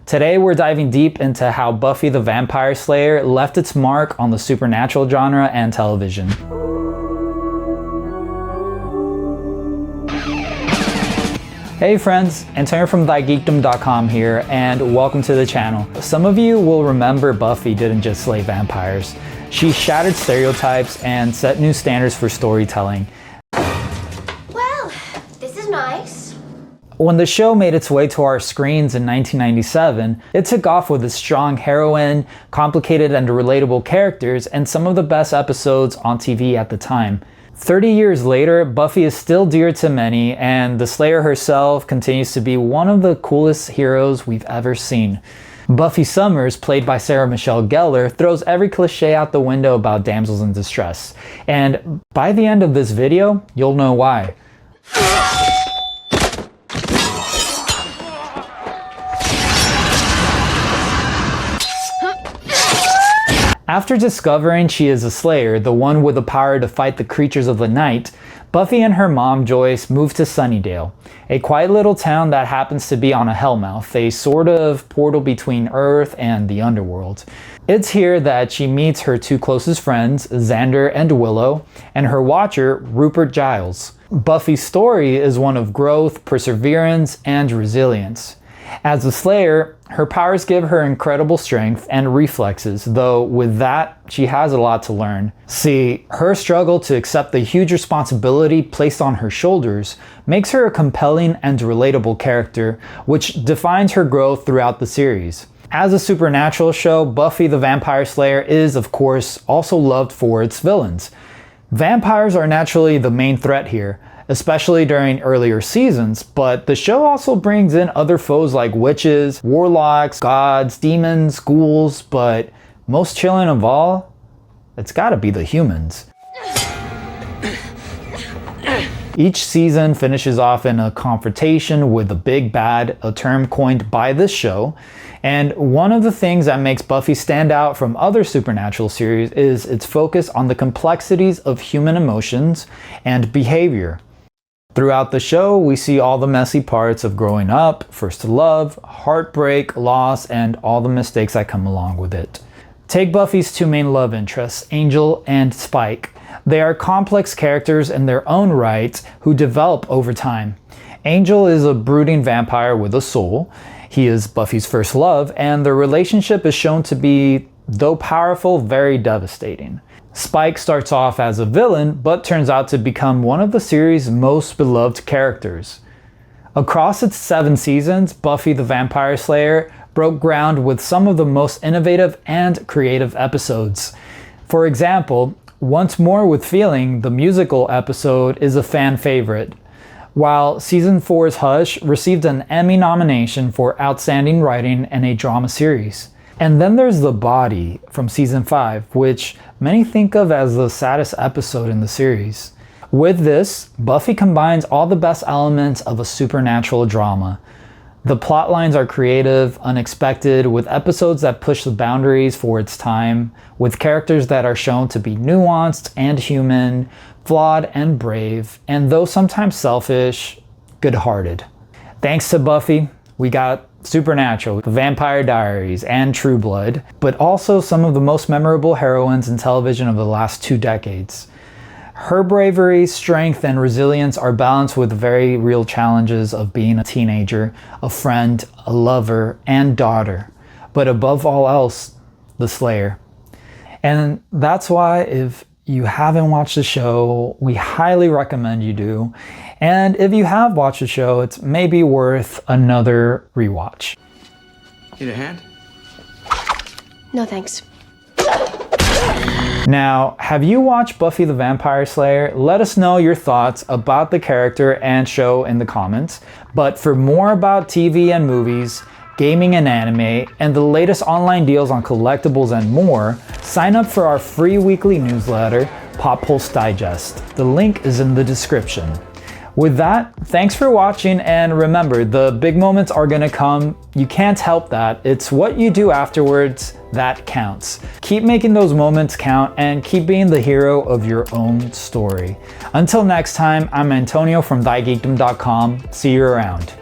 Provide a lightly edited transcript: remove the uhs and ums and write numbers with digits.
Today we're diving deep into how Buffy the Vampire Slayer left its mark on the supernatural genre and television. Hey friends, Antonio from ThyGeekdom.com here, and welcome to the channel. Some of you will remember Buffy didn't just slay vampires. She shattered stereotypes and set new standards for storytelling. Well, this is nice. When the show made its way to our screens in 1997, it took off with a strong heroine, complicated and relatable characters, and some of the best episodes on TV at the time. 30 years later, Buffy is still dear to many, and the Slayer herself continues to be one of the coolest heroes we've ever seen. Buffy Summers, played by Sarah Michelle Gellar, throws every cliche out the window about damsels in distress. And by the end of this video, you'll know why. After discovering she is a Slayer, the one with the power to fight the creatures of the night, Buffy and her mom Joyce move to Sunnydale, a quiet little town that happens to be on a hellmouth, a sort of portal between Earth and the underworld. It's here that she meets her two closest friends, Xander and Willow, and her watcher, Rupert Giles. Buffy's story is one of growth, perseverance, and resilience. As a Slayer, her powers give her incredible strength and reflexes, though with that, she has a lot to learn. See, her struggle to accept the huge responsibility placed on her shoulders makes her a compelling and relatable character, which defines her growth throughout the series. As a supernatural show, Buffy the Vampire Slayer is, of course, also loved for its villains. Vampires are naturally the main threat here, especially during earlier seasons, but the show also brings in other foes like witches, warlocks, gods, demons, ghouls, but most chilling of all, it's gotta be the humans. Each season finishes off in a confrontation with the big bad, a term coined by this show, and one of the things that makes Buffy stand out from other supernatural series is its focus on the complexities of human emotions and behavior. Throughout the show, we see all the messy parts of growing up, first love, heartbreak, loss, and all the mistakes that come along with it. Take Buffy's two main love interests, Angel and Spike. They are complex characters in their own right who develop over time. Angel is a brooding vampire with a soul. He is Buffy's first love, and their relationship is shown to be, though powerful, very devastating. Spike starts off as a villain, but turns out to become one of the series' most beloved characters. Across its 7 seasons, Buffy the Vampire Slayer broke ground with some of the most innovative and creative episodes. For example, Once More with Feeling, the musical episode, is a fan favorite, while Season 4's Hush received an Emmy nomination for Outstanding Writing in a Drama Series. And then there's The Body from Season 5, which many think of as the saddest episode in the series. With this, Buffy combines all the best elements of a supernatural drama. The plot lines are creative, unexpected, with episodes that push the boundaries for its time, with characters that are shown to be nuanced and human, flawed and brave, and though sometimes selfish, good-hearted. Thanks to Buffy, we got Supernatural, The Vampire Diaries, and True Blood, but also some of the most memorable heroines in television of the last 2 decades. Her bravery, strength, and resilience are balanced with very real challenges of being a teenager, a friend, a lover, and daughter, but above all else, the Slayer. And that's why if you haven't watched the show, we highly recommend you do. And if you have watched the show, it's maybe worth another rewatch. Need a hand? No thanks. Now, have you watched Buffy the Vampire Slayer? Let us know your thoughts about the character and show in the comments. But for more about TV and movies, gaming and anime, and the latest online deals on collectibles and more, sign up for our free weekly newsletter, Pop Pulse Digest. The link is in the description. With that, thanks for watching, and remember, the big moments are gonna come. You can't help that. It's what you do afterwards that counts. Keep making those moments count and keep being the hero of your own story. Until next time, I'm Antonio from ThyGeekdom.com. See you around.